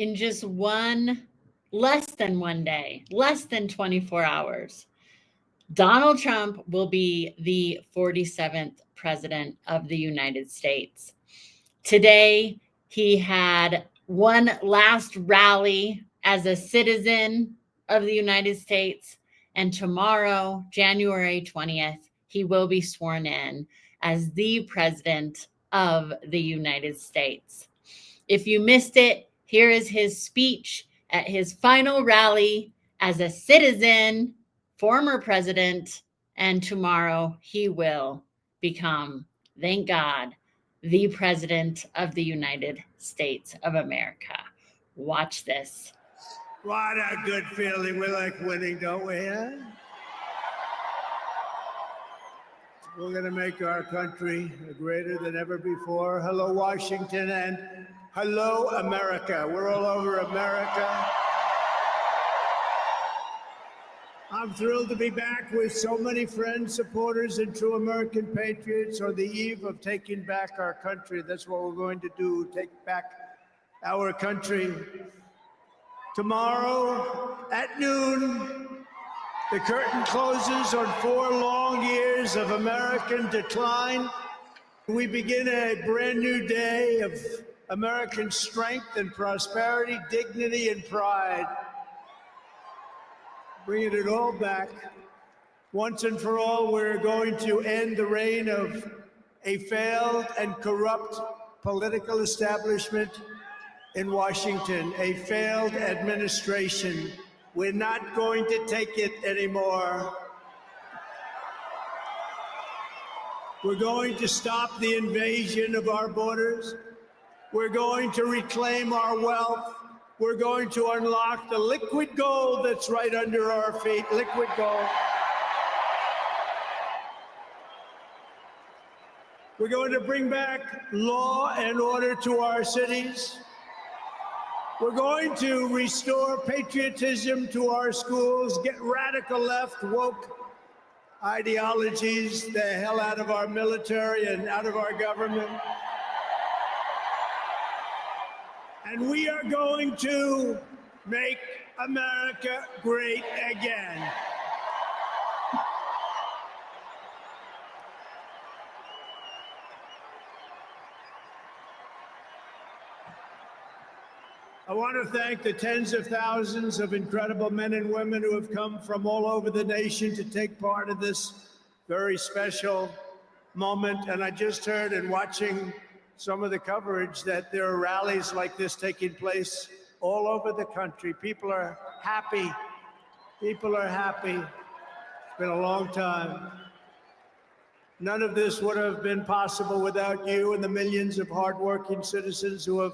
in just less than 1 day, less than 24 hours, Donald Trump will be the 47th president of the United States. Today, he had one last rally as a citizen of the United States, and tomorrow, January 20th, he will be sworn in as the president of the United States. If you missed it, here is his speech at his final rally as a citizen, former president, and tomorrow he will become, thank God, the president of the United States of America. Watch this. What a good feeling. We like winning, don't we? Huh? We're going to make our country greater than ever before. Hello, Washington, and hello, America. We're all over America. I'm thrilled to be back with so many friends, supporters, and true American patriots on the eve of taking back our country. That's what we're going to do, take back our country. Tomorrow at noon, the curtain closes on 4 long years of American decline. We begin a brand new day of American strength and prosperity, dignity and pride. Bringing it all back. Once and for all, we're going to end the reign of a failed and corrupt political establishment in Washington, a failed administration. We're not going to take it anymore. We're going to stop the invasion of our borders. We're going to reclaim our wealth. We're going to unlock the liquid gold that's right under our feet, liquid gold. We're going to bring back law and order to our cities. We're going to restore patriotism to our schools, get radical left, woke ideologies the hell out of our military and out of our government. And we are going to make America great again. I want to thank the tens of thousands of incredible men and women who have come from all over the nation to take part in this very special moment. And I just heard in watching some of the coverage that there are rallies like this taking place all over the country. People are happy. People are happy. It's been a long time. None of this would have been possible without you and the millions of hardworking citizens who have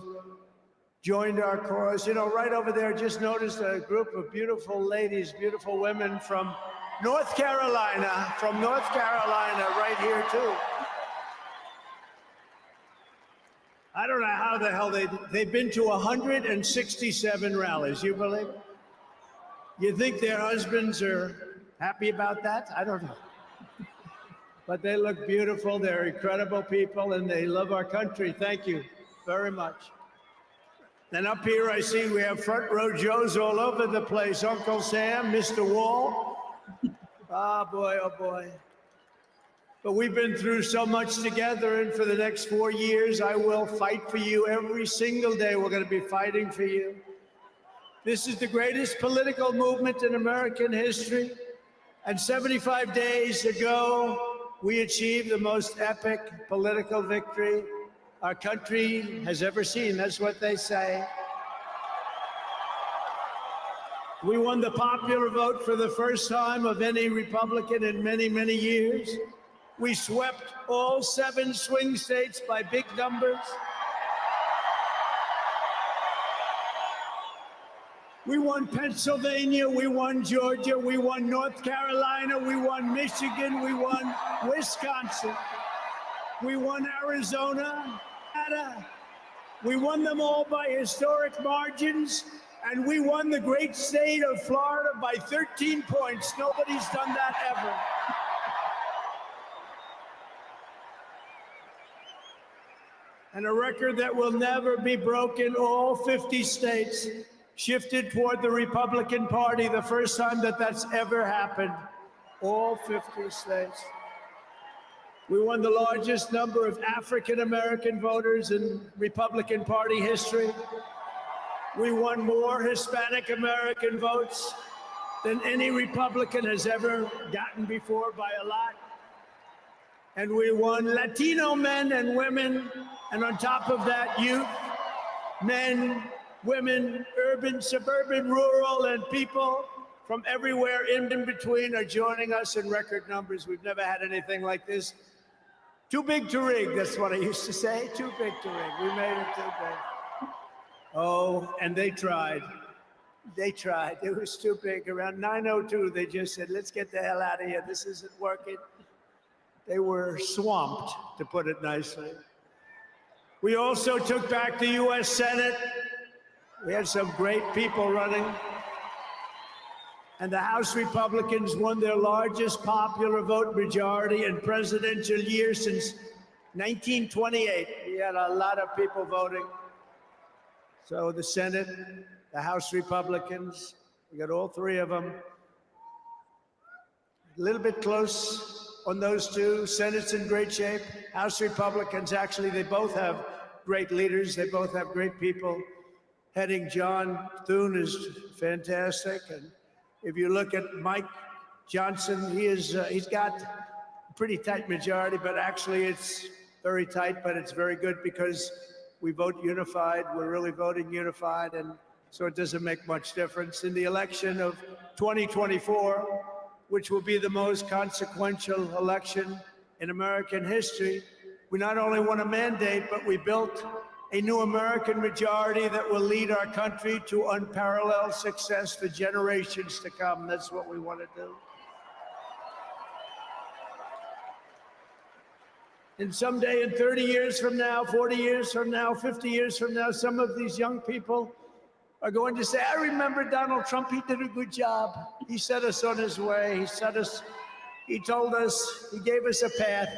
joined our cause. You know, right over there, just noticed a group of beautiful ladies, beautiful women from North Carolina, right here too. I don't know how the hell they've been to 167 rallies. You believe it? You think their husbands are happy about that? I don't know. But they look beautiful. They're incredible people, and they love our country. Thank you very much. And up here, I see we have front row Joes all over the place. Uncle Sam, Mr. Wall. Ah, boy, oh, boy. But we've been through so much together, and for the next 4 years, I will fight for you every single day. We're going to be fighting for you. This is the greatest political movement in American history. And 75 days ago, we achieved the most epic political victory our country has ever seen. That's what they say. We won the popular vote for the first time of any Republican in many, many years. We swept all 7 swing states by big numbers. We won Pennsylvania, we won Georgia, we won North Carolina, we won Michigan, we won Wisconsin. We won Arizona, Nevada. We won them all by historic margins, and we won the great state of Florida by 13 points. Nobody's done that ever. and a record that will never be broken. All 50 states shifted toward the Republican Party, the first time that that's ever happened. All 50 states. We won the largest number of African-American voters in Republican Party history. We won more Hispanic American votes than any Republican has ever gotten before, by a lot. And we won Latino men and women, and on top of that, youth, men, women, urban, suburban, rural, and people from everywhere in between are joining us in record numbers. We've never had anything like this. Too big to rig, that's what I used to say. Too big to rig. We made it too big. Oh, and they tried. They tried. It was too big. Around 9:02, they just said, let's get the hell out of here. This isn't working. They were swamped, to put it nicely. We also took back the U.S. Senate. We had some great people running. And the House Republicans won their largest popular vote majority in presidential year since 1928. We had a lot of people voting. So the Senate, the House Republicans, we got all three of them. A little bit close on those two. Senate's in great shape. House Republicans, actually, they both have great leaders. They both have great people heading. John Thune is fantastic. And if you look at Mike Johnson, he's got a pretty tight majority, but actually it's very tight, but it's very good because we vote unified. We're really voting unified, and so it doesn't make much difference. In the election of 2024, which will be the most consequential election in American history, we not only won a mandate, but we built a new American majority that will lead our country to unparalleled success for generations to come. That's what we want to do. And someday, in 30 years from now, 40 years from now, 50 years from now, some of these young people are going to say, I remember Donald Trump, he did a good job. He set us on his way. He told us, he gave us a path.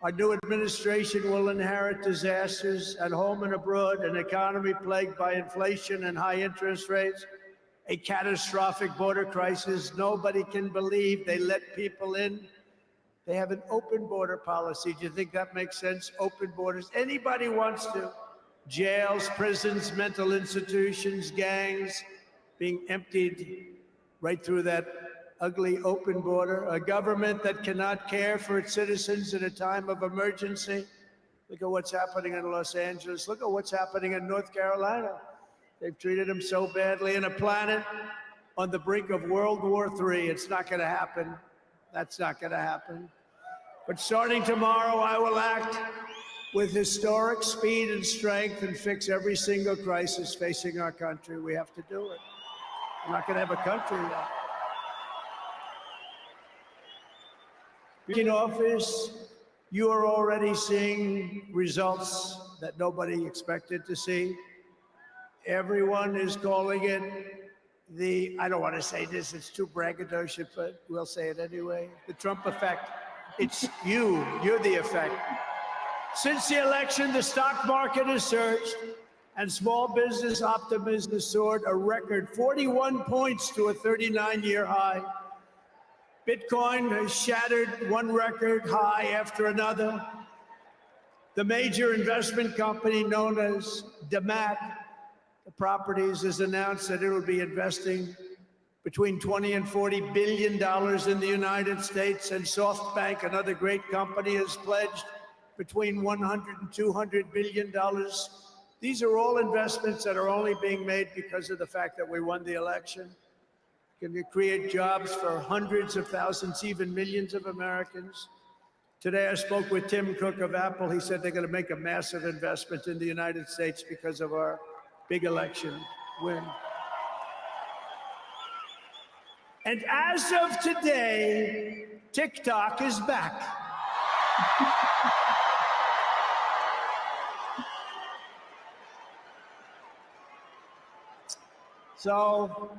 Our new administration will inherit disasters at home and abroad, an economy plagued by inflation and high interest rates, a catastrophic border crisis. Nobody can believe they let people in. They have an open border policy. Do you think that makes sense? Open borders. Anybody wants to. Jails, prisons, mental institutions, gangs being emptied right through that ugly open border, a government that cannot care for its citizens in a time of emergency. Look at what's happening in Los Angeles. Look at what's happening in North Carolina. They've treated them so badly. In a planet on the brink of World War III, it's not going to happen. That's not going to happen. But starting tomorrow, I will act with historic speed and strength and fix every single crisis facing our country. We have to do it. We're not going to have a country yet. In office, you are already seeing results that nobody expected to see. Everyone is calling it I don't want to say this, it's too braggadocious, but we'll say it anyway, the Trump effect. It's you're the effect. Since the election, the stock market has surged and small business optimism has soared a record 41 points to a 39-year high. Bitcoin has shattered one record high after another. The major investment company known as DeMat Properties has announced that it will be investing between $20 and $40 billion in the United States, and SoftBank, another great company, has pledged between $100 and $200 billion. These are all investments that are only being made because of the fact that we won the election. Can we create jobs for hundreds of thousands, even millions of Americans? Today, I spoke with Tim Cook of Apple. He said they're going to make a massive investment in the United States because of our big election win. And as of today, TikTok is back. So,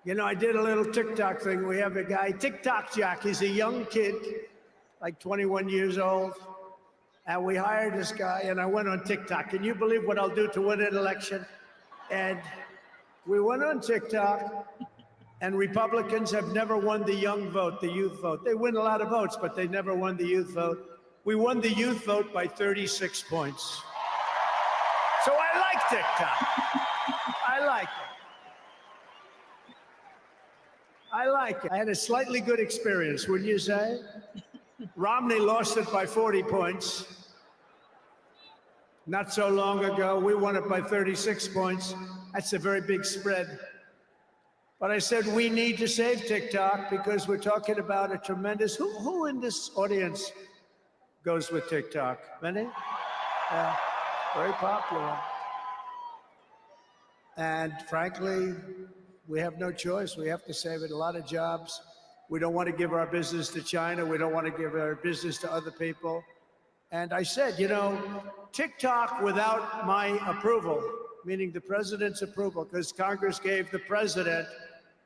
you know, I did a little TikTok thing. We have a guy, TikTok Jack. He's a young kid, like 21 years old. And we hired this guy, and I went on TikTok. Can you believe what I'll do to win an election? And we went on TikTok, and Republicans have never won the young vote, the youth vote. They win a lot of votes, but they never won the youth vote. We won the youth vote by 36 points. So I like TikTok. I like it. I like it. I had a slightly good experience, wouldn't you say? Romney lost it by 40 points. Not so long ago, we won it by 36 points. That's a very big spread. But I said, we need to save TikTok because we're talking about a tremendous, who in this audience goes with TikTok? Many? Yeah, very popular. And frankly, we have no choice. We have to save it. A lot of jobs. We don't want to give our business to China. We don't want to give our business to other people. And I said, you know, TikTok without my approval, meaning the president's approval, because Congress gave the president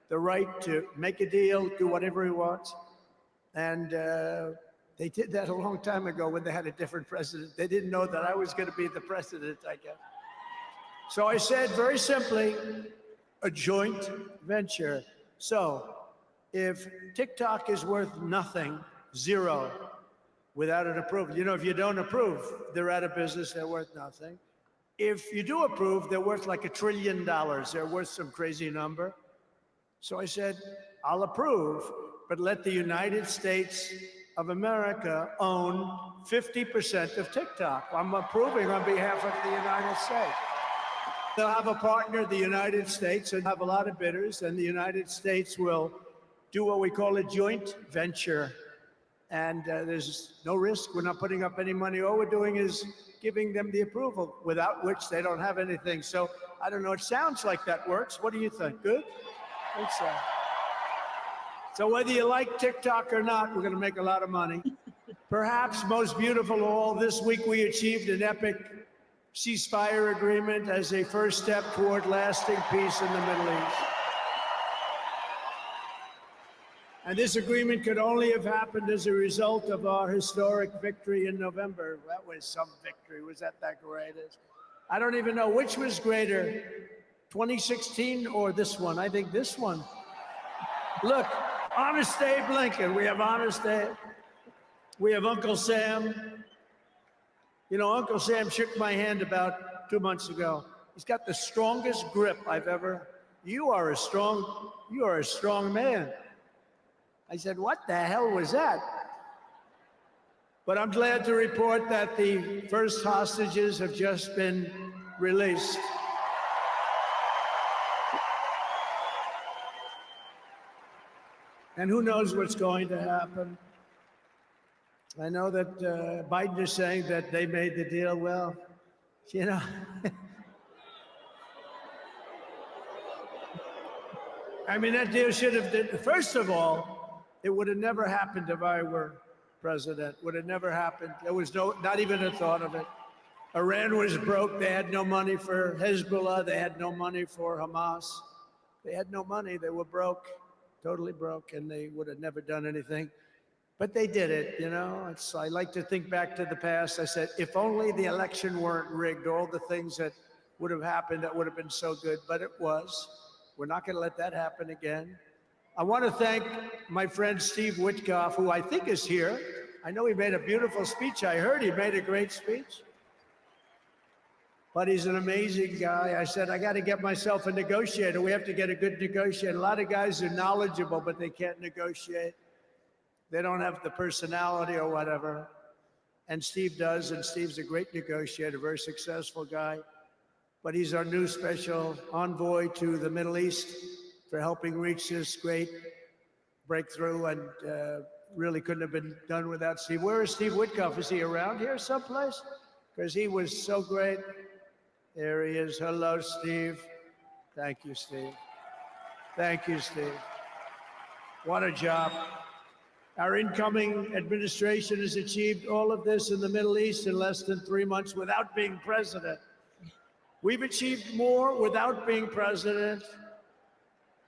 the right to make a deal, do whatever he wants. And they did that a long time ago when they had a different president. They didn't know that I was going to be the president, I guess. So I said, very simply, a joint venture. So if TikTok is worth nothing, zero, without an approval, you know, if you don't approve, they're out of business, they're worth nothing. If you do approve, they're worth like $1 trillion. They're worth some crazy number. So I said, I'll approve, but let the United States of America own 50% of TikTok. I'm approving on behalf of the United States. They'll have a partner, the United States, and have a lot of bidders, and the United States will do what we call a joint venture. And there's no risk. We're not putting up any money. All we're doing is giving them the approval, without which they don't have anything. So I don't know. It sounds like that works. What do you think? Good? I think so. So whether you like TikTok or not, we're going to make a lot of money. Perhaps most beautiful of all, this week we achieved an epic ceasefire agreement as a first step toward lasting peace in the Middle East. And this agreement could only have happened as a result of our historic victory in November. That was some victory. Was that greatest? I don't even know which was greater, 2016 or this one. I think this one. Look, Honest Abe Lincoln. We have Honest Abe. We have Uncle Sam. You know, Uncle Sam shook my hand about 2 months ago. He's got the strongest grip I've ever. You are a strong man. I said, what the hell was that? But I'm glad to report that the first hostages have just been released. And who knows what's going to happen? I know that Biden is saying that they made the deal. Well, you know, I mean, that deal should have been, first of all, it would have never happened if I were president. Would have never happened. There was not even a thought of it. Iran was broke. They had no money for Hezbollah. They had no money for Hamas. They had no money. They were broke, totally broke, and they would have never done anything. But they did it, you know. I like to think back to the past. I said, if only the election weren't rigged, all the things that would have happened, that would have been so good, but it was. We're not going to let that happen again. I want to thank my friend Steve Witkoff, who I think is here. I know he made a beautiful speech. I heard he made a great speech. But he's an amazing guy. I said, I got to get myself a negotiator. We have to get a good negotiator. A lot of guys are knowledgeable, but they can't negotiate. They don't have the personality or whatever. And Steve does, and Steve's a great negotiator, very successful guy. But he's our new special envoy to the Middle East for helping reach this great breakthrough, and really couldn't have been done without Steve. Where is Steve Witkoff? Is he around here someplace? Because he was so great. There he is. Hello, Steve. Thank you, Steve. Thank you, Steve. What a job. Our incoming administration has achieved all of this in the Middle East in less than 3 months without being president. We've achieved more without being president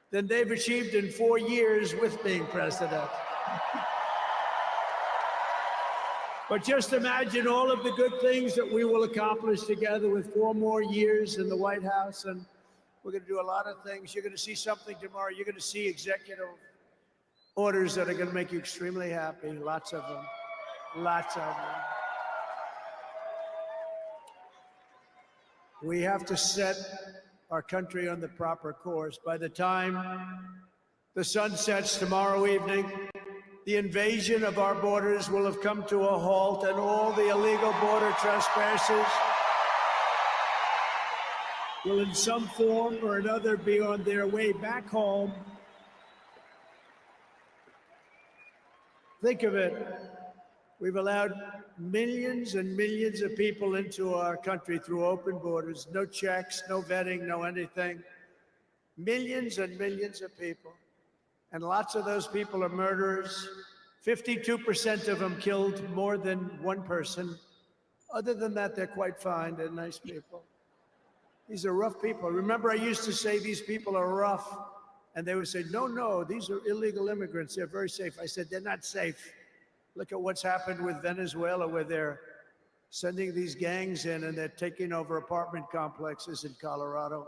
than they've achieved in 4 years with being president. But just imagine all of the good things that we will accomplish together with 4 more years in the White House. And we're going to do a lot of things. You're going to see something tomorrow. You're going to see executive orders that are going to make you extremely happy. Lots of them. Lots of them. We have to set our country on the proper course. By the time the sun sets tomorrow evening, the invasion of our borders will have come to a halt, and all the illegal border trespassers will in some form or another be on their way back home. Think of it. We've allowed millions and millions of people into our country through open borders, no checks, no vetting, no anything. Millions and millions of people. And lots of those people are murderers. 52% of them killed more than one person. Other than that, they're quite fine. They're nice people. These are rough people. Remember, I used to say these people are rough. And they would say, no, no, these are illegal immigrants. They're very safe. I said, they're not safe. Look at what's happened with Venezuela, where they're sending these gangs in and they're taking over apartment complexes in Colorado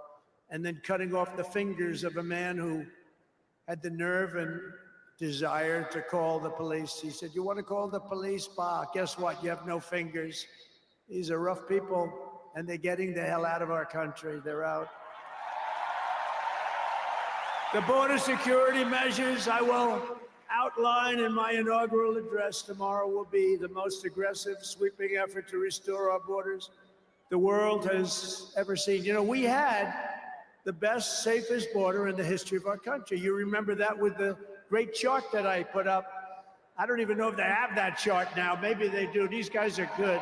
and then cutting off the fingers of a man who had the nerve and desire to call the police. He said, you want to call the police? Bah, guess what? You have no fingers. These are rough people, and they're getting the hell out of our country. They're out. The border security measures I will outline in my inaugural address tomorrow will be the most aggressive, sweeping effort to restore our borders the world has ever seen. You know, we had the best, safest border in the history of our country. You remember that with the great chart that I put up. I don't even know if they have that chart now. Maybe they do. These guys are good.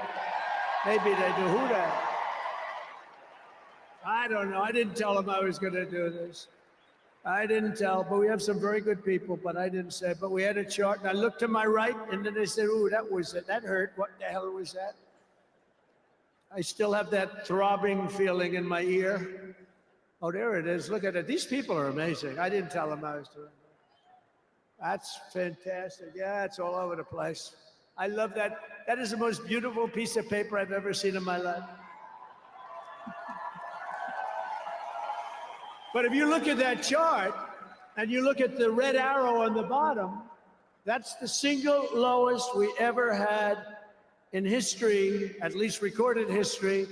Maybe they do. Who the? I don't know. I didn't tell them I was going to do this. I didn't tell, but we have some very good people, but I didn't say. But we had a chart, and I looked to my right, and then they said, ooh, that was it. That hurt. What the hell was that? I still have that throbbing feeling in my ear. Oh, there it is. Look at it. These people are amazing. I didn't tell them I was doing that. That's fantastic. Yeah, it's all over the place. I love that. That is the most beautiful piece of paper I've ever seen in my life. But if you look at that chart and you look at the red arrow on the bottom, that's the single lowest we ever had in history, at least recorded history,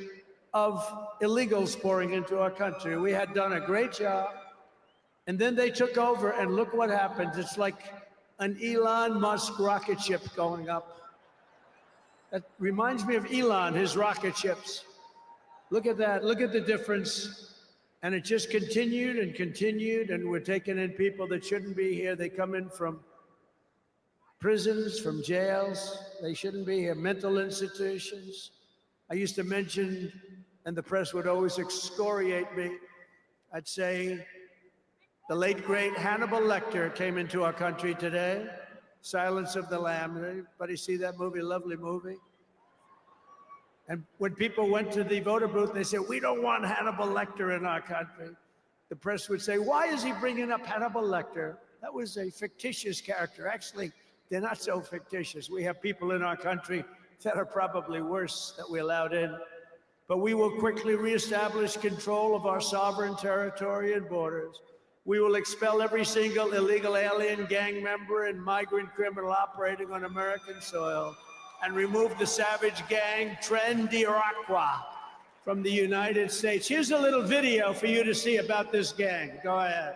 of illegals pouring into our country. We had done a great job. And then they took over, and look what happened. It's like an Elon Musk rocket ship going up. That reminds me of Elon, his rocket ships. Look at that. Look at the difference. And it just continued and continued, and we're taking in people that shouldn't be here. They come in from prisons, from jails. They shouldn't be here. Mental institutions. I used to mention, and the press would always excoriate me. I'd say the late, great Hannibal Lecter came into our country today. Silence of the Lambs. Anybody see that movie? Lovely movie. And when people went to the voter booth, they said, we don't want Hannibal Lecter in our country. The press would say, why is he bringing up Hannibal Lecter? That was a fictitious character. Actually, they're not so fictitious. We have people in our country that are probably worse that we allowed in. But we will quickly reestablish control of our sovereign territory and borders. We will expel every single illegal alien, gang member, and migrant criminal operating on American soil, and remove the savage gang Tren d'Iroquois from the United States. Here's a little video for you to see about this gang. Go ahead.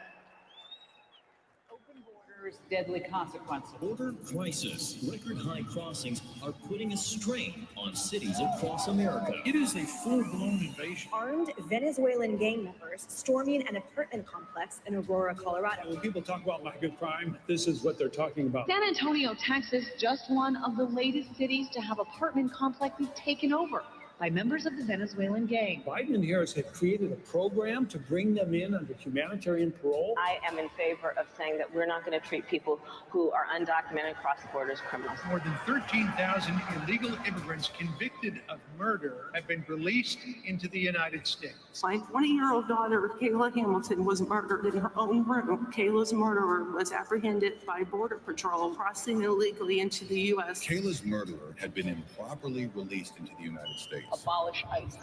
Open borders, deadly consequences. Border crisis. Record high crossings are putting a strain on cities across America. It is a full-blown invasion. Armed Venezuelan gang members storming an apartment complex in Aurora, Colorado. When people talk about MAGA crime, this is what they're talking about. San Antonio, Texas, just one of the latest cities to have apartment complexes taken over by members of the Venezuelan gang. Biden and Harris have created a program to bring them in under humanitarian parole. I am in favor of saying that we're not going to treat people who are undocumented cross the border as criminals. More than 13,000 illegal immigrants convicted of murder have been released into the United States. My 20-year-old daughter, Kayla Hamilton, was murdered in her own room. Kayla's murderer was apprehended by Border Patrol crossing illegally into the U.S. Kayla's murderer had been improperly released into the United States. Abolish ICE.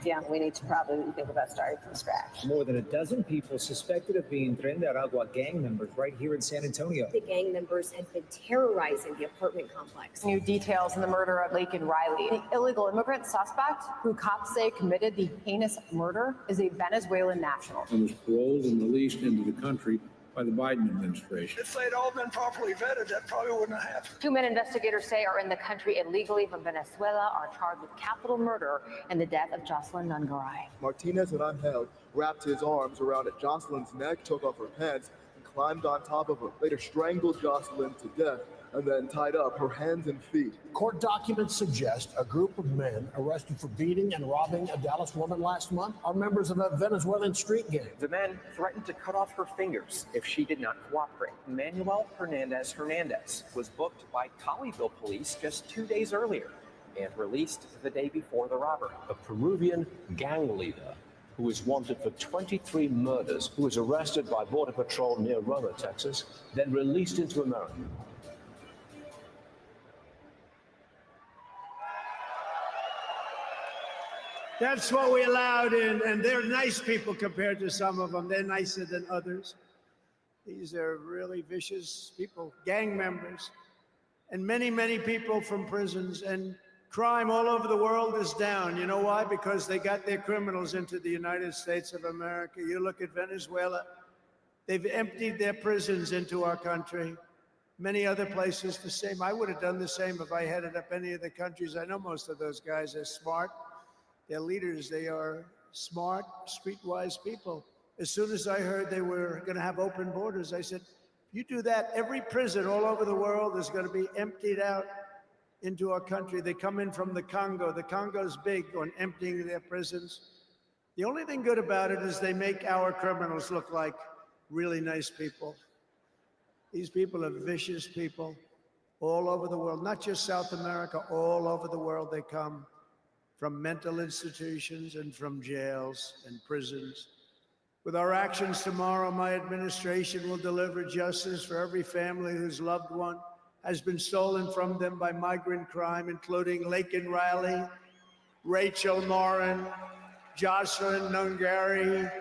Yeah, we need to probably think about starting from scratch. More than a dozen people suspected of being Tren de Aragua gang members right here in San Antonio. The gang members had been terrorizing the apartment complex. New details in the murder of Laken Riley. The illegal immigrant suspect, who cops say committed the heinous murder, is a Venezuelan national. And was paroled and released into the country by the Biden administration. If they'd all been properly vetted, that probably wouldn't have happened. 2 men investigators say are in the country illegally from Venezuela are charged with capital murder and the death of Jocelyn Nungaray. Martinez and Angel wrapped his arms around Jocelyn's neck, took off her pants, and climbed on top of her. Later strangled Jocelyn to death and then tied up her hands and feet. Court documents suggest a group of men arrested for beating and robbing a Dallas woman last month are members of a Venezuelan street gang. The men threatened to cut off her fingers if she did not cooperate. Manuel Hernandez was booked by Colleyville police just 2 days earlier and released the day before the robbery. A Peruvian gang leader who is wanted for 23 murders, who was arrested by Border Patrol near Roma, Texas, then released into America. That's what we allowed in, and they're nice people compared to some of them. They're nicer than others. These are really vicious people, gang members, and many, many people from prisons. And crime all over the world is down. You know why? Because they got their criminals into the United States of America. You look at Venezuela, they've emptied their prisons into our country. Many other places the same. I would have done the same if I headed up any of the countries. I know most of those guys are smart. They're leaders. They are smart, streetwise people. As soon as I heard they were going to have open borders, I said, you do that, every prison all over the world is going to be emptied out into our country. They come in from the Congo. The Congo's big on emptying their prisons. The only thing good about it is they make our criminals look like really nice people. These people are vicious people all over the world, not just South America, all over the world they come. From mental institutions and from jails and prisons. With our actions tomorrow, my administration will deliver justice for every family whose loved one has been stolen from them by migrant crime, including Laken Riley, Rachel Morin, Jocelyn Nungaray,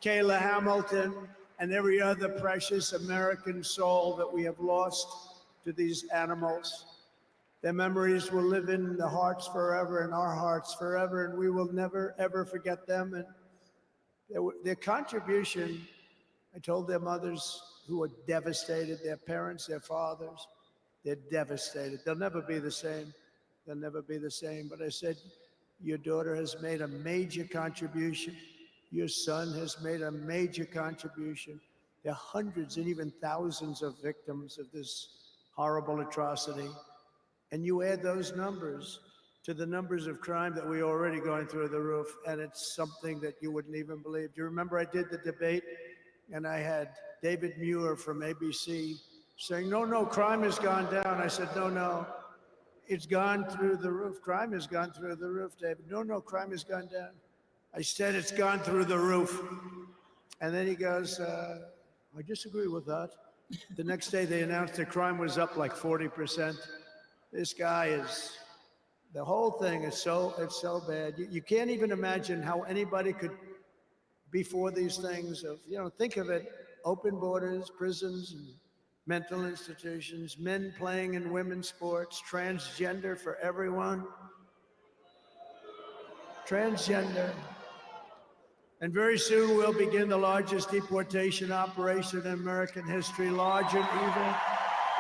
Kayla Hamilton, and every other precious American soul that we have lost to these animals. Their memories will live in the hearts forever, in our hearts forever, and we will never, ever forget them. And their contribution, I told their mothers who were devastated, their parents, their fathers, they're devastated. They'll never be the same. They'll never be the same. But I said, your daughter has made a major contribution. Your son has made a major contribution. There are hundreds and even thousands of victims of this horrible atrocity. And you add those numbers to the numbers of crime that we're already going through the roof, and it's something that you wouldn't even believe. Do you remember I did the debate, and I had David Muir from ABC saying, no, crime has gone down. I said, no, it's gone through the roof. Crime has gone through the roof, David. No, crime has gone down. I said, it's gone through the roof. And then he goes, I disagree with that. The next day they announced that crime was up like 40%. This guy is, the whole thing is it's so bad. You can't even imagine how anybody could be for these things of, think of it, open borders, prisons, and mental institutions, men playing in women's sports, transgender for everyone. Transgender. And very soon we'll begin the largest deportation operation in American history, larger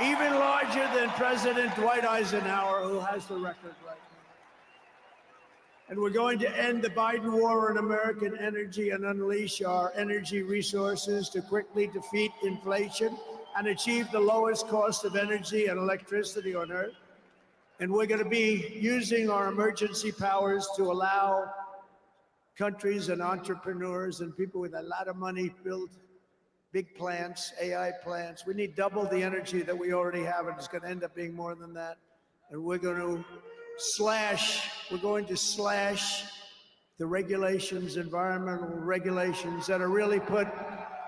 even larger than President Dwight Eisenhower, who has the record right now. And we're going to end the Biden war on American energy and unleash our energy resources to quickly defeat inflation and achieve the lowest cost of energy and electricity on earth. And we're going to be using our emergency powers to allow countries and entrepreneurs and people with a lot of money build big plants, AI plants. We need double the energy that we already have, and it's going to end up being more than that. And we're going to slash the regulations, environmental regulations that are really put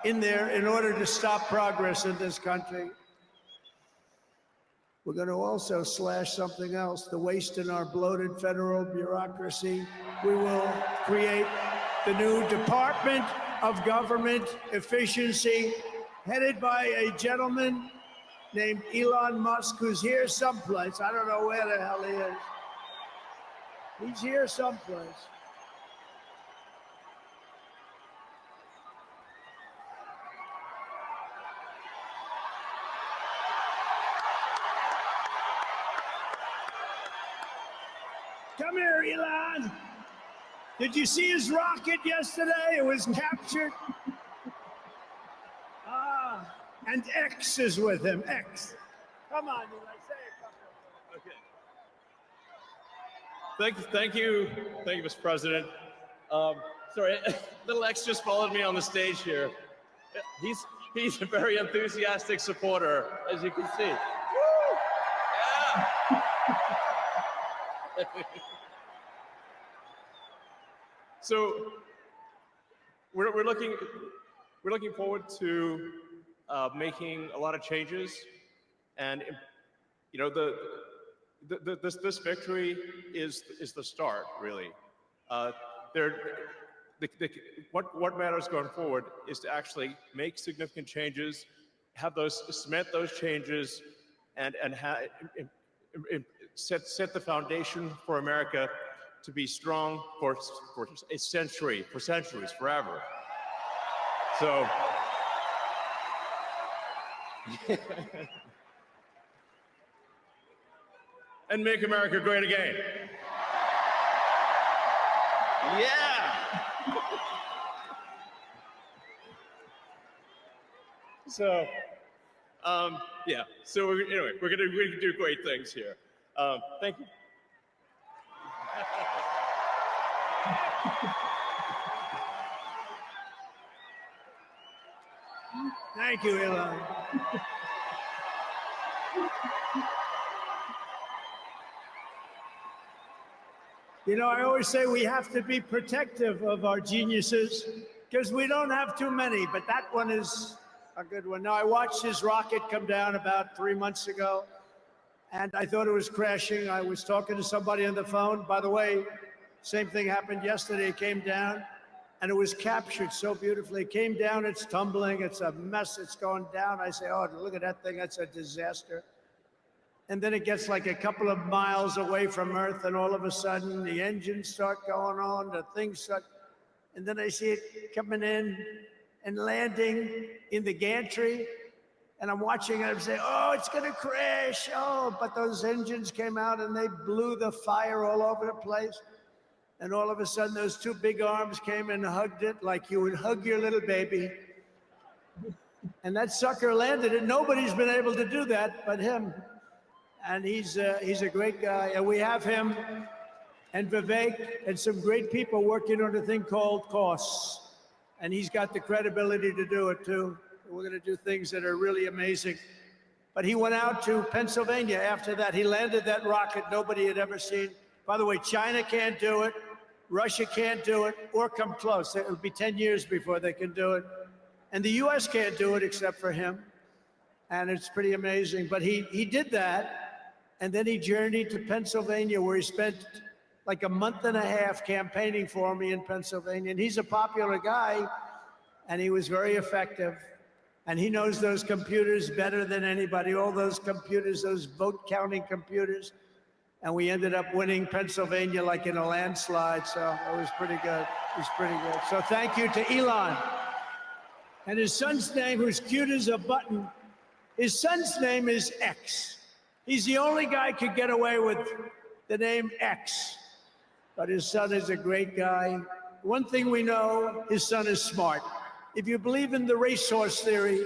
in there in order to stop progress in this country. We're going to also slash something else, the waste in our bloated federal bureaucracy. We will create the new Department of Government Efficiency, headed by a gentleman named Elon Musk, who's here someplace. I don't know where the hell he is. He's here someplace. Come here, Elon. Did you see his rocket yesterday? It was captured. And X is with him. X. Come on, Elon. Say a couple. Okay. Thank you, Mr. President. Sorry, little X just followed me on the stage here. He's a very enthusiastic supporter, as you can see. Woo! Yeah. So we're looking forward to making a lot of changes, and you know this victory is the start, really. What matters going forward is to actually make significant changes, cement those changes, and set the foundation for America to be strong for a century, for centuries, forever. So, and make America great again. Yeah. So, yeah. So anyway, we're gonna do great things here. Thank you. Thank you, Elon. You know, I always say we have to be protective of our geniuses because we don't have too many, but that one is a good one. Now, I watched his rocket come down about 3 months ago, and I thought it was crashing. I was talking to somebody on the phone. By the way, same thing happened yesterday. It came down, and it was captured so beautifully. It came down, it's tumbling, it's a mess, it's going down. I say, oh, look at that thing, that's a disaster. And then it gets like a couple of miles away from Earth, and all of a sudden, the engines start going on, the things start, and then I see it coming in and landing in the gantry, and I'm watching it, I'm saying, oh, it's gonna crash, oh, but those engines came out and they blew the fire all over the place. And all of a sudden, those two big arms came and hugged it like you would hug your little baby. And that sucker landed it. Nobody's been able to do that but him. And he's a great guy. And we have him and Vivek and some great people working on a thing called costs. And he's got the credibility to do it too. We're gonna do things that are really amazing. But he went out to Pennsylvania after that. He landed that rocket nobody had ever seen. By the way, China can't do it, Russia can't do it, or come close. It'll be 10 years before they can do it. And the US can't do it except for him. And it's pretty amazing. But he did that, and then he journeyed to Pennsylvania, where he spent like a month and a half campaigning for me in Pennsylvania. And he's a popular guy, and he was very effective. And he knows those computers better than anybody, all those computers, those vote counting computers. And we ended up winning Pennsylvania like in a landslide. So it was pretty good. It was pretty good. So thank you to Elon. And his son's name, who's cute as a button, his son's name is X. He's the only guy who could get away with the name X. But his son is a great guy. One thing we know, his son is smart. If you believe in the racehorse theory,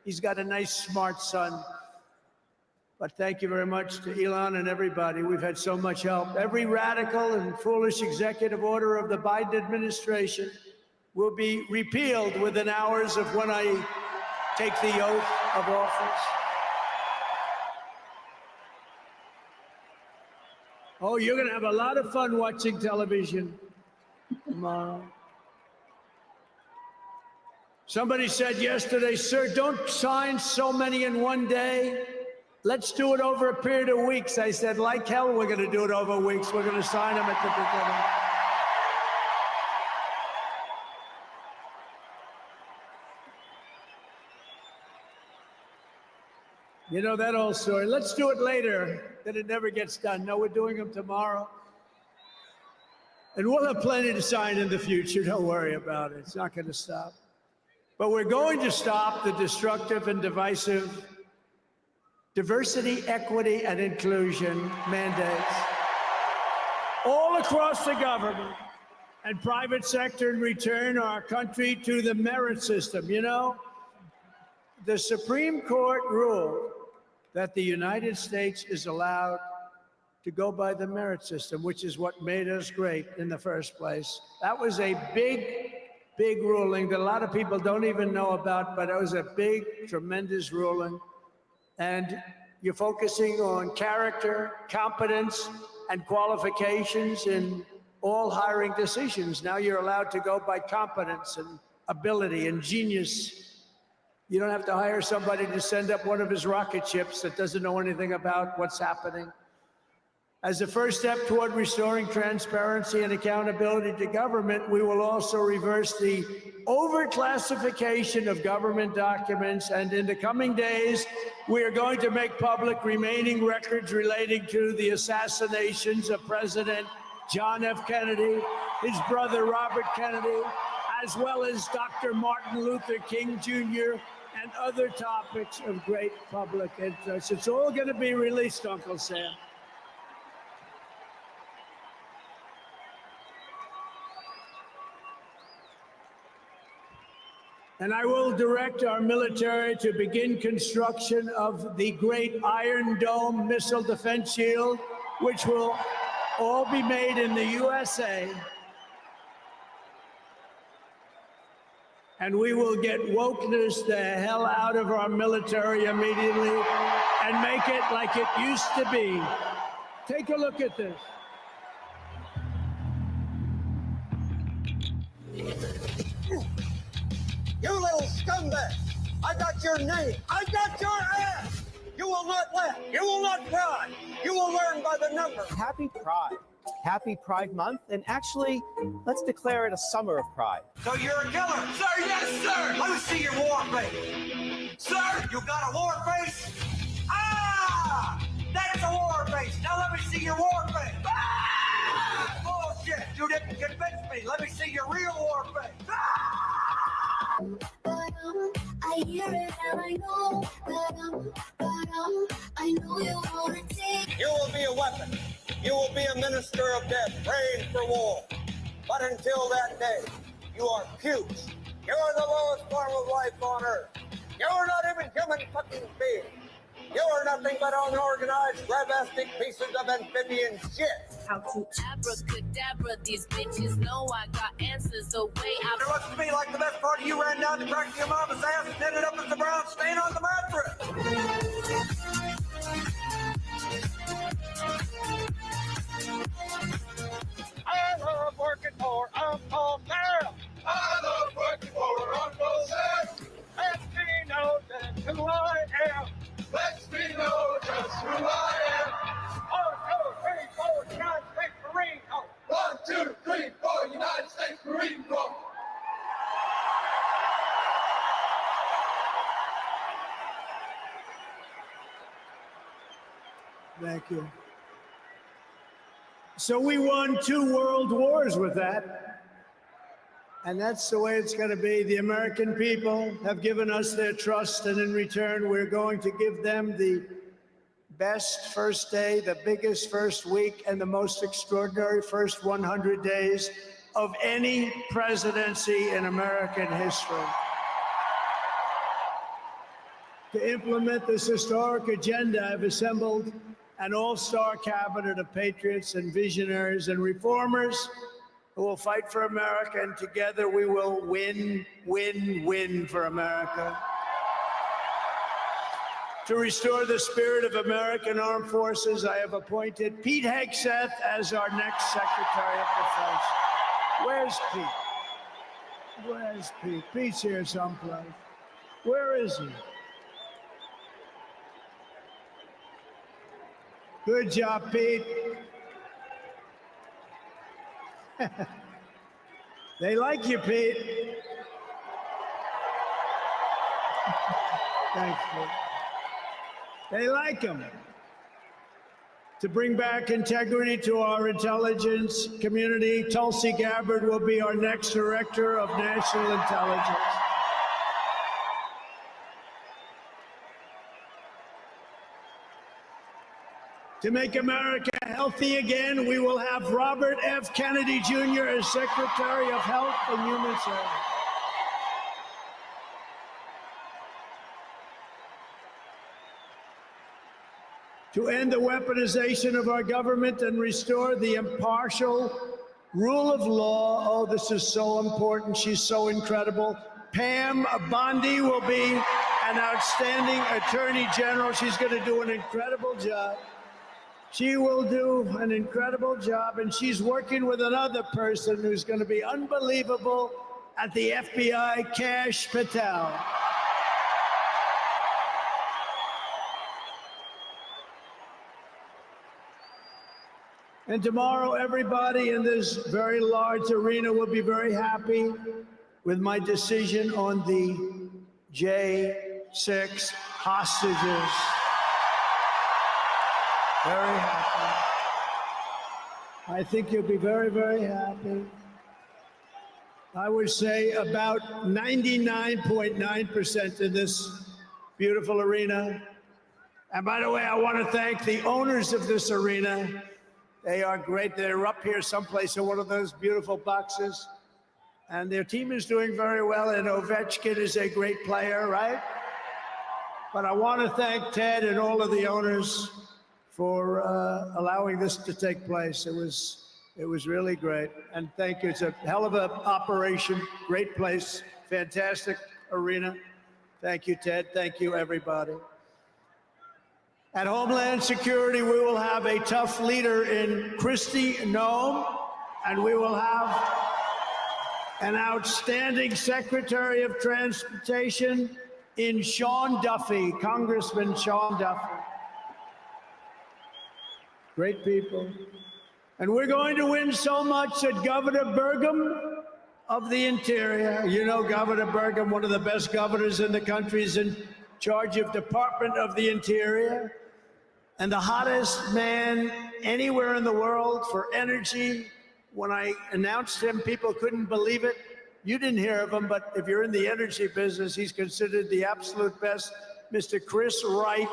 he's got a nice, smart son. But thank you very much to Elon and everybody. We've had so much help. Every radical and foolish executive order of the Biden administration will be repealed within hours of when I take the oath of office. Oh, you're going to have a lot of fun watching television tomorrow. Somebody said yesterday, sir, don't sign so many in one day. Let's do it over a period of weeks. I said, like hell, we're going to do it over weeks. We're going to sign them at the beginning. You know that old story. Let's do it later. Then it never gets done. No, we're doing them tomorrow. And we'll have plenty to sign in the future. Don't worry about it. It's not going to stop. But we're going to stop the destructive and divisive diversity, equity, and inclusion mandates all across the government and private sector and return our country to the merit system. You know, the Supreme Court ruled that the United States is allowed to go by the merit system, which is what made us great in the first place. That was a big ruling that a lot of people don't even know about, but it was a big, tremendous ruling. And you're focusing on character, competence, and qualifications in all hiring decisions. Now you're allowed to go by competence and ability and genius. You don't have to hire somebody to send up one of his rocket ships that doesn't know anything about what's happening. As a first step toward restoring transparency and accountability to government, we will also reverse the overclassification of government documents. And in the coming days, we are going to make public remaining records relating to the assassinations of President John F. Kennedy, his brother Robert Kennedy, as well as Dr. Martin Luther King Jr., and other topics of great public interest. It's all going to be released, Uncle Sam. And I will direct our military to begin construction of the great Iron Dome missile defense shield, which will all be made in the USA. And we will get wokeness the hell out of our military immediately and make it like it used to be. Take a look at this. You little scumbag! I got your name! I got your ass! You will not laugh! You will not cry! You will learn by the number! Happy Pride. Happy Pride Month, and actually, let's declare it a summer of pride. So you're a killer? Sir, yes, sir! Let me see your war face! Sir, you got a war face? Ah! That's a war face! Now let me see your war face! Ah! Bullshit! You didn't convince me! Let me see your real war face! Ah! I hear it and I know I know you want to take. You will be a weapon. You will be a minister of death, praying for war. But until that day, you are puce. You are the lowest form of life on earth. You are not even human fucking beings. You are nothing but unorganized, grabastic pieces of amphibian shit. How to abracadabra, these bitches know I got answers the way I. It looks to me like the best part of you ran down the crack of your mama's ass and ended up as the brown stain on the mattress. I love working for Uncle Sam. I love working for Uncle Sam. Lets me know just who I am. Lets me know just who I am. 1, 2, 3, 4, United States Marine Corps. 1, 2, 3, 4, United States Marine Corps. Thank you. So we won 2 world wars with that. And that's the way it's going to be. The American people have given us their trust, and in return, we're going to give them the best first day, the biggest first week, and the most extraordinary first 100 days of any presidency in American history. To implement this historic agenda, I've assembled an all-star cabinet of patriots and visionaries and reformers who will fight for America, and together we will win, win, win for America. To restore the spirit of American Armed Forces, I have appointed Pete Hegseth as our next Secretary of Defense. Where's Pete? Where's Pete? Pete's here someplace. Where is he? Good job, Pete. They like you, Pete. Thanks, Pete. They like him. To bring back integrity to our intelligence community, Tulsi Gabbard will be our next Director of National Intelligence. To make America healthy again, we will have Robert F. Kennedy Jr. as Secretary of Health and Human Services. To end the weaponization of our government and restore the impartial rule of law. Oh, this is so important. She's so incredible. Pam Bondi will be an outstanding Attorney General. She's going to do an incredible job. She will do an incredible job, and she's working with another person who's going to be unbelievable at the FBI, Kash Patel. And tomorrow, everybody in this very large arena will be very happy with my decision on the J6 hostages. Very happy. I think you'll be very, very happy. I would say about 99.9% in this beautiful arena. And by the way, I want to thank the owners of this arena. They are great. They're up here someplace in one of those beautiful boxes. And their team is doing very well, and Ovechkin is a great player, right? But I want to thank Ted and all of the owners for allowing this to take place. It was really great. And thank you. It's a hell of an operation. Great place. Fantastic arena. Thank you, Ted. Thank you, everybody. At Homeland Security, we will have a tough leader in Kristi Noem, and we will have an outstanding Secretary of Transportation in Sean Duffy, Congressman Sean Duffy. Great people. And we're going to win so much that Governor Burgum of the Interior, you know Governor Burgum, one of the best governors in the country, is in charge of Department of the Interior, and the hottest man anywhere in the world for energy. When I announced him, people couldn't believe it. You didn't hear of him, but if you're in the energy business, he's considered the absolute best. Mr. Chris Wright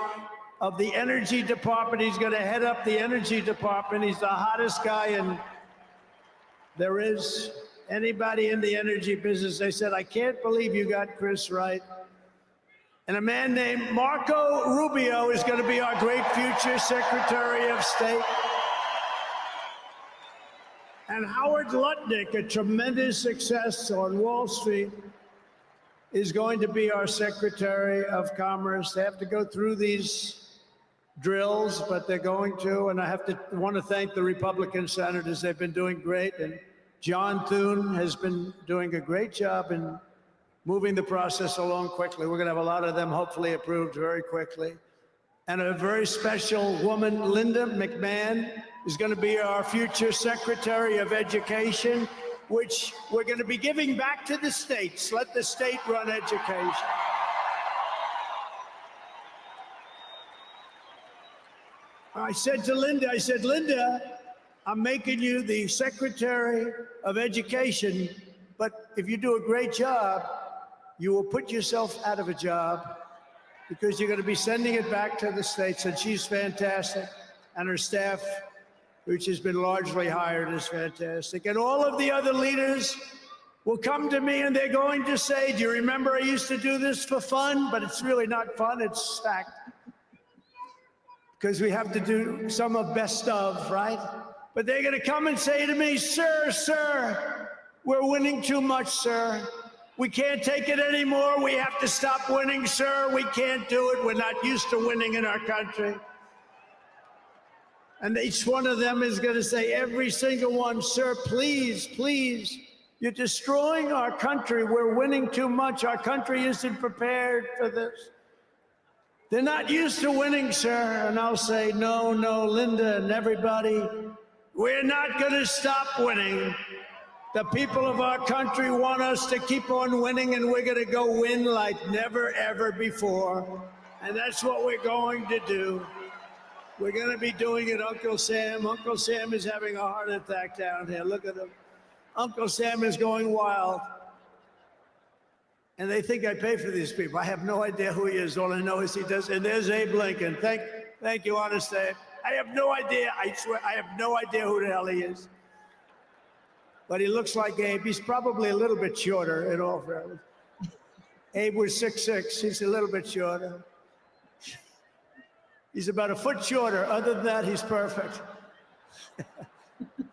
of the Energy Department. He's going to head up the Energy Department. He's the hottest guy, and there is anybody in the energy business. They said, I can't believe you got Chris Wright. And a man named Marco Rubio is going to be our great future Secretary of State. And Howard Lutnick, a tremendous success on Wall Street, is going to be our Secretary of Commerce. They have to go through these drills, but they're going to. And I want to thank the Republican senators. They've been doing great. And John Thune has been doing a great job in moving the process along quickly. We're going to have a lot of them hopefully approved very quickly. And a very special woman, Linda McMahon, is going to be our future Secretary of Education, which we're going to be giving back to the states. Let the state run education. I said to Linda, Linda, I'm making you the Secretary of Education, but if you do a great job, you will put yourself out of a job because you're going to be sending it back to the states. And she's fantastic. And her staff, which has been largely hired, is fantastic. And all of the other leaders will come to me and they're going to say, do you remember I used to do this for fun? But it's really not fun, it's fact. Because we have to do some of best of, right? But they're going to come and say to me, sir, we're winning too much, sir. We can't take it anymore. We have to stop winning, sir. We can't do it. We're not used to winning in our country. And each one of them is going to say, every single one, sir, please, please, you're destroying our country. We're winning too much. Our country isn't prepared for this. They're not used to winning, sir. And I'll say, no, Linda and everybody, we're not going to stop winning. The people of our country want us to keep on winning, and we're going to go win like never, ever before. And that's what we're going to do. We're going to be doing it, Uncle Sam. Uncle Sam is having a heart attack down here. Look at him. Uncle Sam is going wild. And they think I pay for these people. I have no idea who he is. All I know is he does. And there's Abe Lincoln. Thank you, honest Abe. I have no idea. I swear, I have no idea who the hell he is. But he looks like Abe. He's probably a little bit shorter in all fairness. Abe was 6'6". He's a little bit shorter. He's about a foot shorter. Other than that, he's perfect.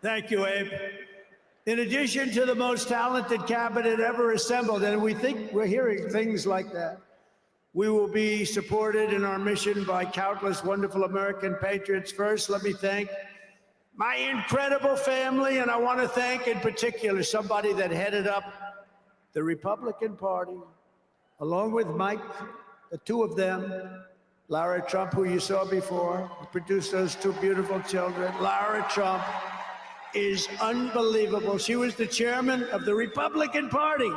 Thank you, Abe. In addition to the most talented cabinet ever assembled, and we think we're hearing things like that, we will be supported in our mission by countless wonderful American patriots. First, let me thank my incredible family, and I want to thank in particular somebody that headed up the Republican Party, along with Mike, the two of them, Lara Trump, who you saw before, who produced those two beautiful children. Lara Trump is unbelievable. She was the chairman of the Republican Party,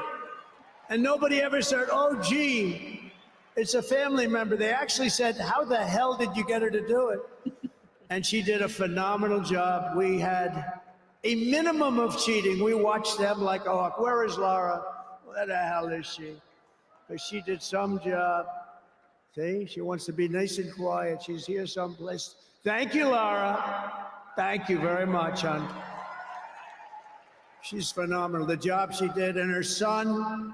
and nobody ever said, oh, gee, it's a family member. They actually said, how the hell did you get her to do it? And she did a phenomenal job. We had a minimum of cheating. We watched them like a hawk. Where is Laura? Where the hell is she? Because she did some job. See, she wants to be nice and quiet. She's here someplace. Thank you, Laura. Thank you very much, hon. She's phenomenal. The job she did, and her son,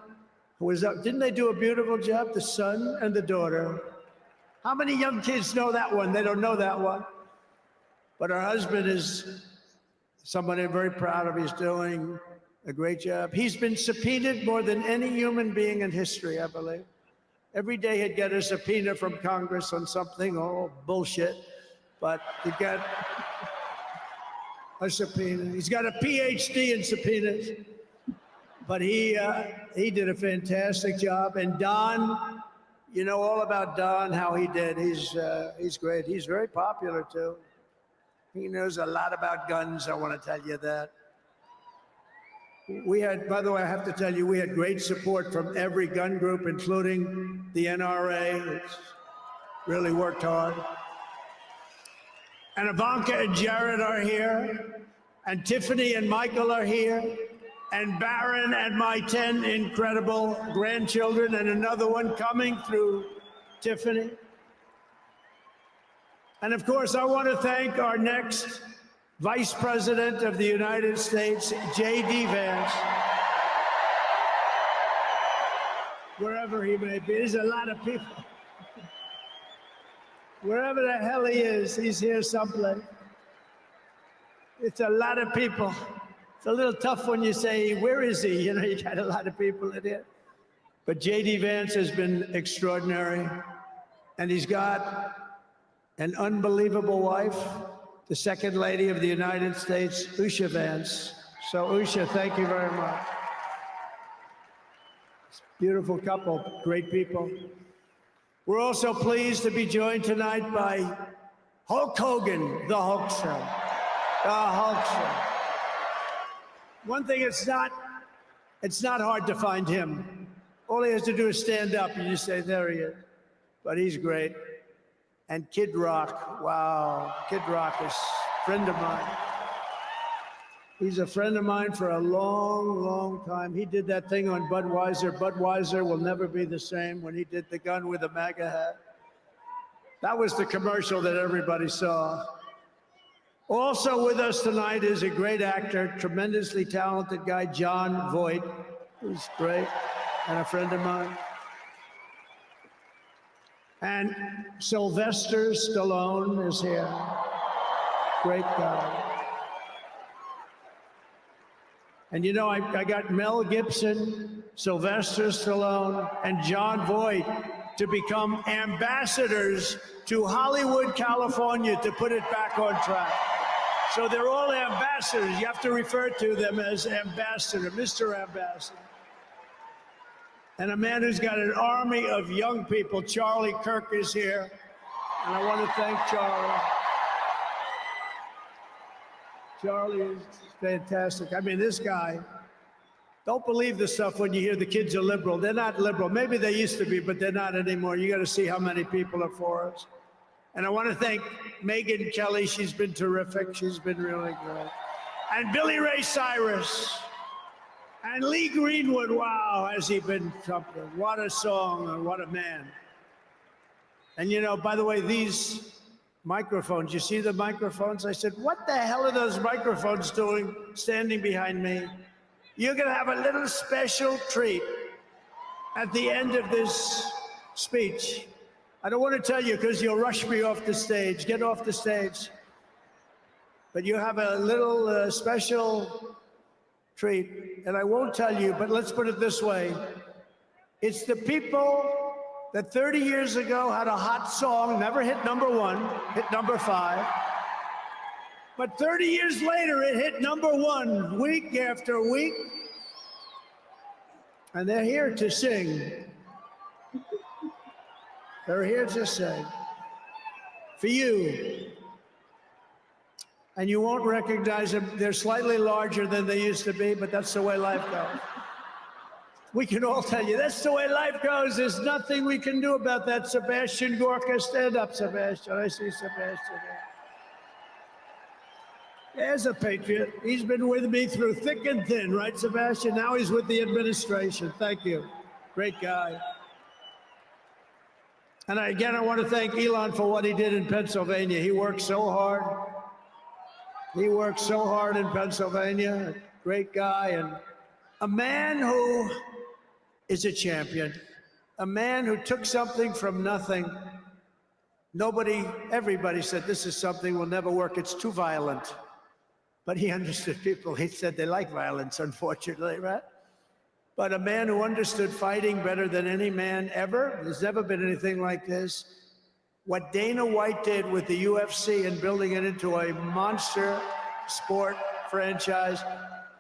who was up. Didn't they do a beautiful job? The son and the daughter. How many young kids know that one? They don't know that one. But her husband is somebody I'm very proud of. He's doing a great job. He's been subpoenaed more than any human being in history, I believe. Every day he'd get a subpoena from Congress on something, oh, bullshit. But he got a subpoena. He's got a PhD in subpoenas. But he did a fantastic job. And Don, you know all about Don, how he did. He's great. He's very popular, too. He knows a lot about guns, I want to tell you that. We had, by the way, I have to tell you, we had great support from every gun group, including the NRA, which really worked hard. And Ivanka and Jared are here, and Tiffany and Michael are here, and Barron and my 10 incredible grandchildren, and another one coming through Tiffany. And of course, I want to thank our next Vice President of the United States, J.D. Vance, wherever he may be. There's a lot of people. Wherever the hell he is, he's here someplace. It's a lot of people. It's a little tough when you say, where is he? You know, you got a lot of people in here. But J.D. Vance has been extraordinary, and he's got an unbelievable wife, the Second Lady of the United States, Usha Vance. So Usha, thank you very much. Beautiful couple, great people. We're also pleased to be joined tonight by Hulk Hogan, the Hulkster. The Hulkster. One thing, it's not hard to find him. All he has to do is stand up and you say, there he is. But he's great. And Kid Rock, wow, Kid Rock is a friend of mine. He's a friend of mine for a long, long time. He did that thing on Budweiser. Budweiser will never be the same when he did the gun with the MAGA hat. That was the commercial that everybody saw. Also with us tonight is a great actor, tremendously talented guy, Jon Voight. who's great, and a friend of mine. And Sylvester Stallone is here. Great guy. And you know, I got Mel Gibson, Sylvester Stallone, and John Voight to become ambassadors to Hollywood, California, to put it back on track. So they're all ambassadors. You have to refer to them as ambassador, Mr. Ambassador. And a man who's got an army of young people, Charlie Kirk, is here. And I want to thank Charlie. Charlie is fantastic. I mean, this guy, don't believe the stuff when you hear the kids are liberal. They're not liberal. Maybe they used to be, but they're not anymore. You got to see how many people are for us. And I want to thank Megyn Kelly. She's been terrific. She's been really good. And Billy Ray Cyrus. And Lee Greenwood. Wow, has he been something? What a song and what a man. And you know, by the way, these microphones, you see the microphones? I said, what the hell are those microphones doing standing behind me? You're going to have a little special treat at the end of this speech. I don't want to tell you because you'll rush me off the stage. Get off the stage. But you have a little special treat, and I won't tell you, but let's put it this way. It's the people that 30 years ago had a hot song, never hit #1, hit #5. But 30 years later, it hit #1 week after week. And they're here to sing. They're here to sing for you. And you won't recognize them. They're slightly larger than they used to be, but that's the way life goes. We can all tell you, that's the way life goes. There's nothing we can do about that. Sebastian Gorka, stand up, Sebastian. I see Sebastian there. There's a patriot. He's been with me through thick and thin, right, Sebastian? Now he's with the administration. Thank you. Great guy. And again, I want to thank Elon for what he did in Pennsylvania. He worked so hard. He worked so hard in Pennsylvania. Great guy. And a man who is a champion. A man who took something from nothing. Everybody said, this is something will never work. It's too violent. But he understood people. He said they like violence, unfortunately, right? But a man who understood fighting better than any man ever. There's never been anything like this. What Dana White did with the UFC and building it into a monster sport franchise.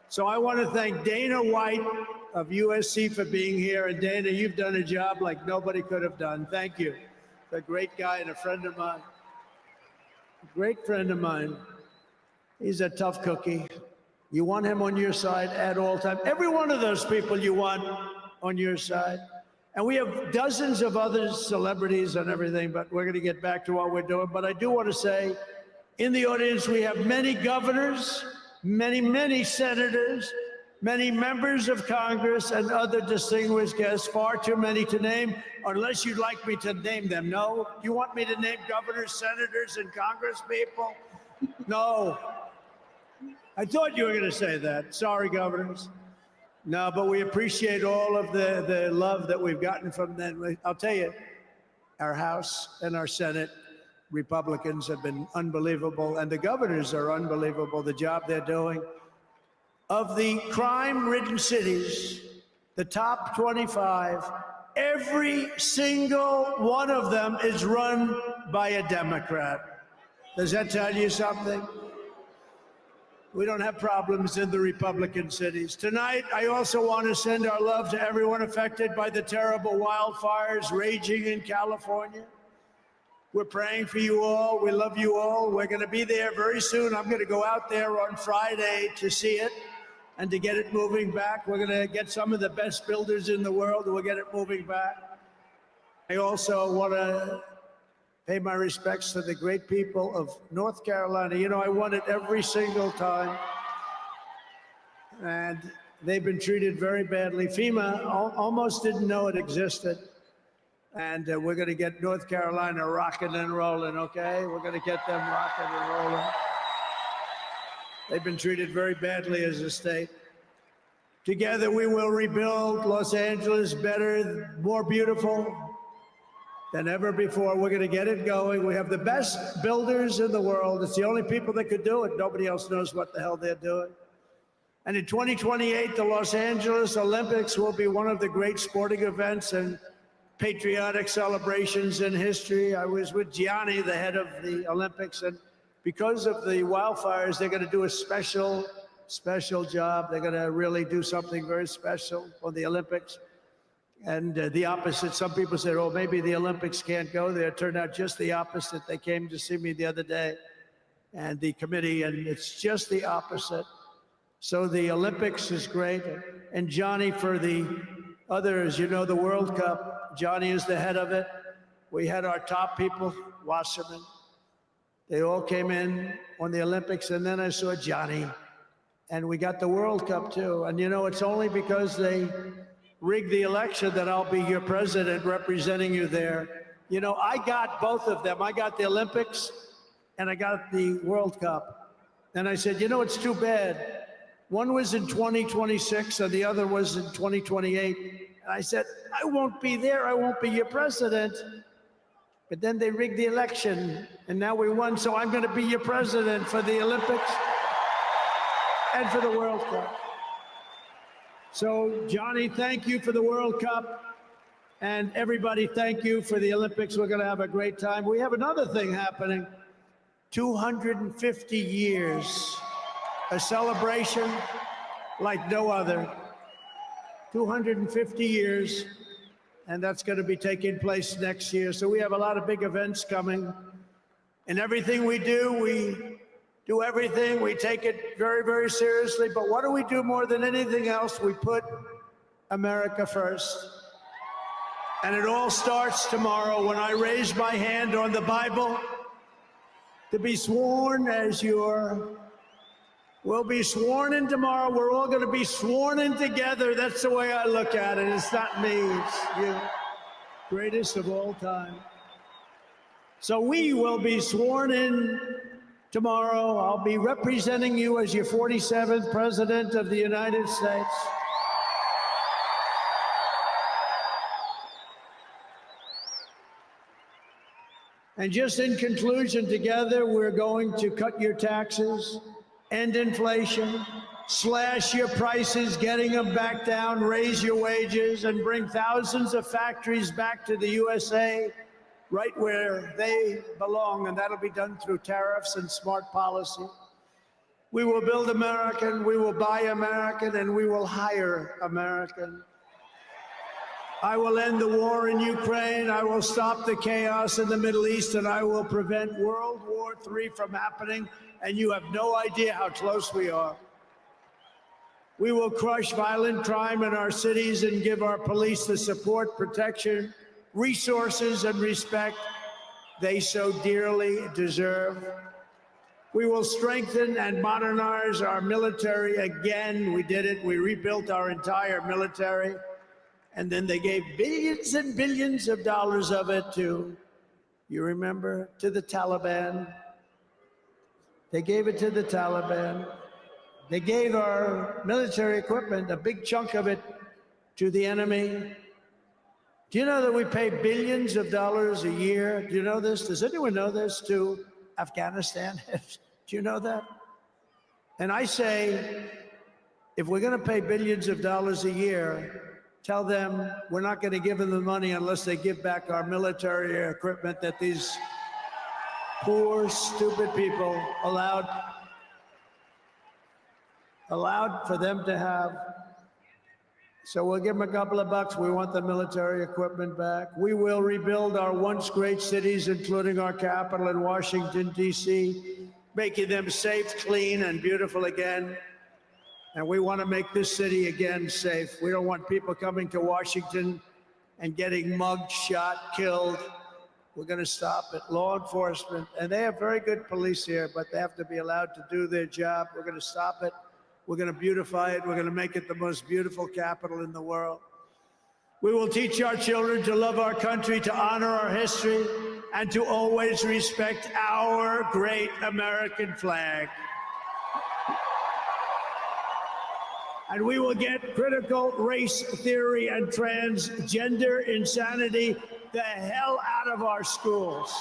So I want to thank Dana White of USC for being here. And Dana, you've done a job like nobody could have done. Thank you. A great guy and a friend of mine. A great friend of mine. He's a tough cookie. You want him on your side at all times. Every one of those people you want on your side. And we have dozens of other celebrities and everything, but we're going to get back to what we're doing. But I do want to say, in the audience, we have many governors, many senators, many members of Congress, and other distinguished guests, far too many to name, unless you'd like me to name them. No? You want me to name governors, senators, and Congress people? No. I thought you were going to say that. Sorry, governors. No, but we appreciate all of the love that we've gotten from them. I'll tell you, our House and our Senate Republicans have been unbelievable, and the governors are unbelievable, the job they're doing. Of the crime-ridden cities, the top 25, every single one of them is run by a Democrat. Does that tell you something? We don't have problems in the Republican cities. Tonight, I also want to send our love to everyone affected by the terrible wildfires raging in California. We're praying for you all. We love you all. We're going to be there very soon. I'm going to go out there on Friday to see it and to get it moving back. We're going to get some of the best builders in the world. We'll get it moving back. I also want to pay my respects to the great people of North Carolina. You know, I won it every single time. And they've been treated very badly. FEMA almost didn't know it existed. And we're going to get North Carolina rocking and rolling, okay? We're going to get them rocking and rolling. They've been treated very badly as a state. Together we will rebuild Los Angeles better, more beautiful than ever before. We're going to get it going. We have the best builders in the world. It's the only people that could do it. Nobody else knows what the hell they're doing. And in 2028, the Los Angeles Olympics will be one of the great sporting events and patriotic celebrations in history. I was with Gianni, the head of the Olympics, and because of the wildfires, they're going to do a special job. They're going to really do something very special for the Olympics. And the opposite, some people said, oh, maybe the Olympics can't go there. It turned out just the opposite. They came to see me the other day, and the committee, and it's just the opposite. So the Olympics is great. And Johnny, for the others, you know, the World Cup, Johnny is the head of it. We had our top people, Wasserman. They all came in on the Olympics, and then I saw Johnny. And we got the World Cup too. And you know, it's only because they rigged the election that I'll be your president representing you there. You know, I got both of them. I got the Olympics and I got the World Cup. And I said, you know, it's too bad. One was in 2026 and the other was in 2028. And I said, I won't be there. I won't be your president. But then they rigged the election and now we won. So I'm going to be your president for the Olympics and for the World Cup. So, Johnny, thank you for the World Cup. And everybody, thank you for the Olympics. We're going to have a great time. We have another thing happening. 250 years. A celebration like no other. 250 years. And that's going to be taking place next year. So we have a lot of big events coming. And everything we do everything. We take it very, very seriously. But what do we do more than anything else? We put America first. And it all starts tomorrow when I raise my hand on the Bible to be sworn as we'll be sworn in tomorrow. We're all going to be sworn in together. That's the way I look at it. It's not me. It's you. Greatest of all time. So we will be sworn in tomorrow. I'll be representing you as your 47th President of the United States. And just in conclusion, together, we're going to cut your taxes, end inflation, slash your prices, getting them back down, raise your wages, and bring thousands of factories back to the USA, right where they belong, and that'll be done through tariffs and smart policy. We will build American, we will buy American, and we will hire American. I will end the war in Ukraine, I will stop the chaos in the Middle East, and I will prevent World War III from happening, and you have no idea how close we are. We will crush violent crime in our cities and give our police the support, protection, resources, and respect they so dearly deserve. We will strengthen and modernize our military again. We did it. We rebuilt our entire military. And then they gave billions and billions of dollars of it to, you remember, to the Taliban. They gave it to the Taliban. They gave our military equipment, a big chunk of it, to the enemy. Do you know that we pay billions of dollars a year? Do you know this? Does anyone know this? To Afghanistan? Do you know that? And I say, if we're going to pay billions of dollars a year, tell them we're not going to give them the money unless they give back our military equipment that these poor, stupid people allowed for them to have. So we'll give them a couple of bucks. We want the military equipment back. We will rebuild our once great cities, including our capital in Washington, D.C., making them safe, clean, and beautiful again. And we want to make this city again safe. We don't want people coming to Washington and getting mugged, shot, killed. We're going to stop it. Law enforcement, and they have very good police here, but they have to be allowed to do their job. We're going to stop it. We're going to beautify it. We're going to make it the most beautiful capital in the world. We will teach our children to love our country, to honor our history, and to always respect our great American flag. And we will get critical race theory and transgender insanity the hell out of our schools.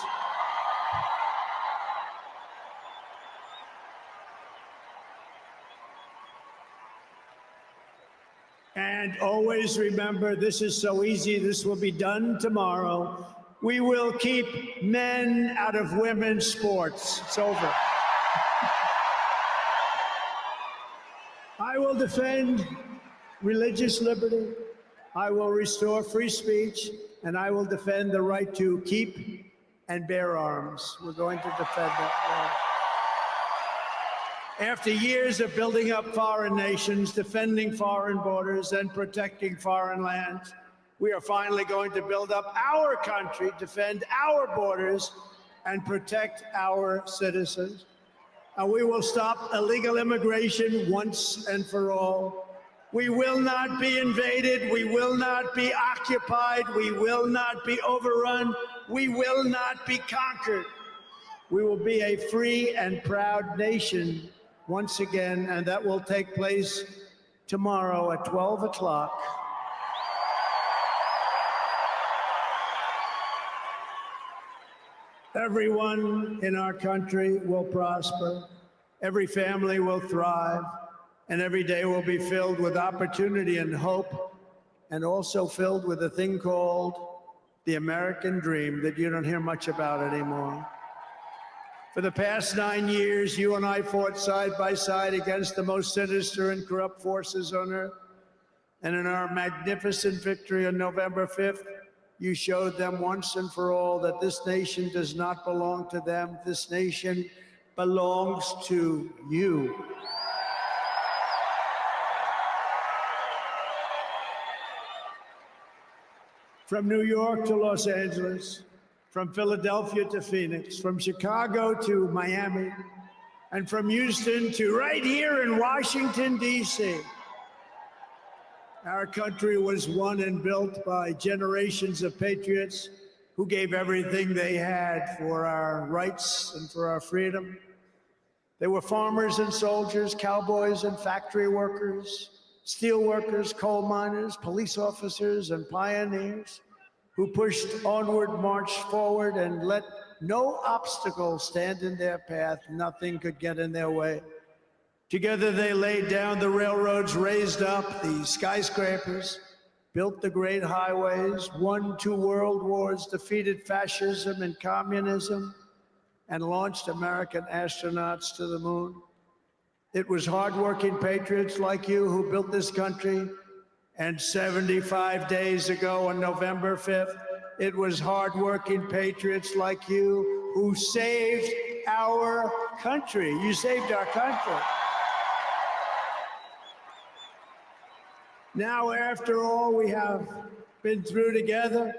And always remember, this is so easy, this will be done tomorrow. We will keep men out of women's sports. It's over. I will defend religious liberty. I will restore free speech, and I will defend the right to keep and bear arms. We're going to defend that. After years of building up foreign nations, defending foreign borders, and protecting foreign lands, we are finally going to build up our country, defend our borders, and protect our citizens. And we will stop illegal immigration once and for all. We will not be invaded. We will not be occupied. We will not be overrun. We will not be conquered. We will be a free and proud nation once again, and that will take place tomorrow at 12 o'clock. Everyone in our country will prosper, every family will thrive, and every day will be filled with opportunity and hope, and also filled with a thing called the American dream that you don't hear much about anymore. For the past 9 years, you and I fought side by side against the most sinister and corrupt forces on earth. And in our magnificent victory on November 5th, you showed them once and for all that this nation does not belong to them. This nation belongs to you. From New York to Los Angeles, from Philadelphia to Phoenix, from Chicago to Miami, and from Houston to right here in Washington, D.C. Our country was won and built by generations of patriots who gave everything they had for our rights and for our freedom. They were farmers and soldiers, cowboys and factory workers, steel workers, coal miners, police officers, and pioneers who pushed onward, marched forward, and let no obstacle stand in their path. Nothing could get in their way. Together they laid down the railroads, raised up the skyscrapers, built the great highways, won 2 world wars, defeated fascism and communism, and launched American astronauts to the moon. It was hardworking patriots like you who built this country. And 75 days ago on November 5th, it was hardworking patriots like you who saved our country. You saved our country. Now, after all we have been through together,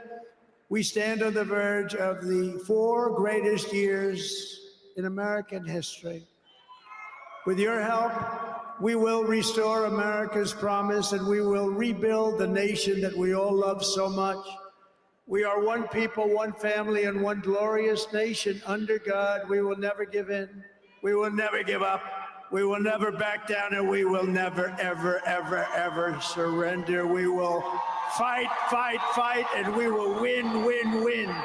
we stand on the verge of the 4 greatest years in American history. With your help, we will restore America's promise, and we will rebuild the nation that we all love so much. We are one people, one family, and one glorious nation under God. We will never give in. We will never give up. We will never back down, and we will never, ever, ever, ever surrender. We will fight, fight, fight, and we will win, win, win.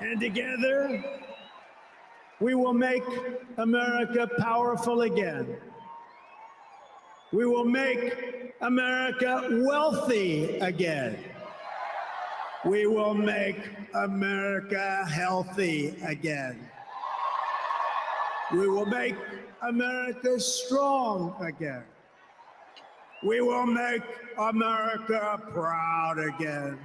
And together, we will make America powerful again. We will make America wealthy again. We will make America healthy again. We will make America strong again. We will make America proud again.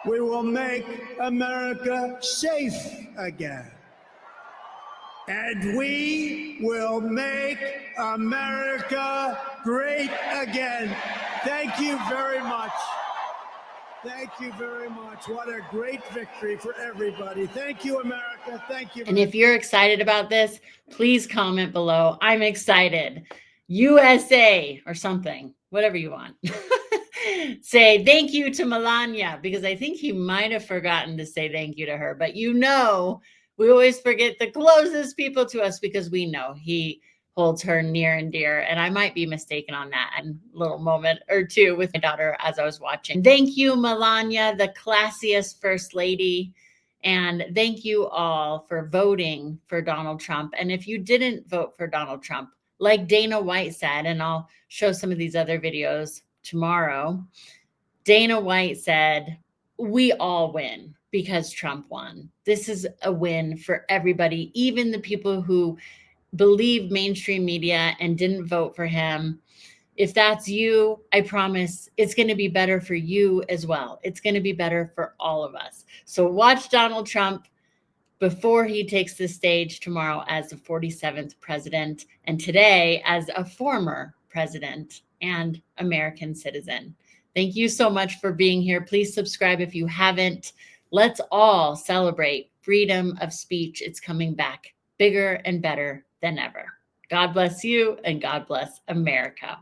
We will make America safe again. And we will make America great again. Thank you very much. Thank you very much. What a great victory for everybody. Thank you, America. Thank you. And if you're excited about this, please comment below. I'm excited. USA or something, whatever you want. Say thank you to Melania, because I think he might have forgotten to say thank you to her. But you know, we always forget the closest people to us because we know he holds her near and dear. And I might be mistaken on that in a little moment or two with my daughter as I was watching. Thank you, Melania, the classiest First Lady. And thank you all for voting for Donald Trump. And if you didn't vote for Donald Trump, like Dana White said, and I'll show some of these other videos tomorrow, Dana White said, we all win because Trump won. This is a win for everybody, even the people who believe mainstream media and didn't vote for him. If that's you, I promise it's going to be better for you as well. It's going to be better for all of us. So watch Donald Trump before he takes the stage tomorrow as the 47th president, and today as a former president and American citizen. Thank you so much for being here. Please subscribe if you haven't. Let's all celebrate freedom of speech. It's coming back bigger and better than ever. God bless you and God bless America.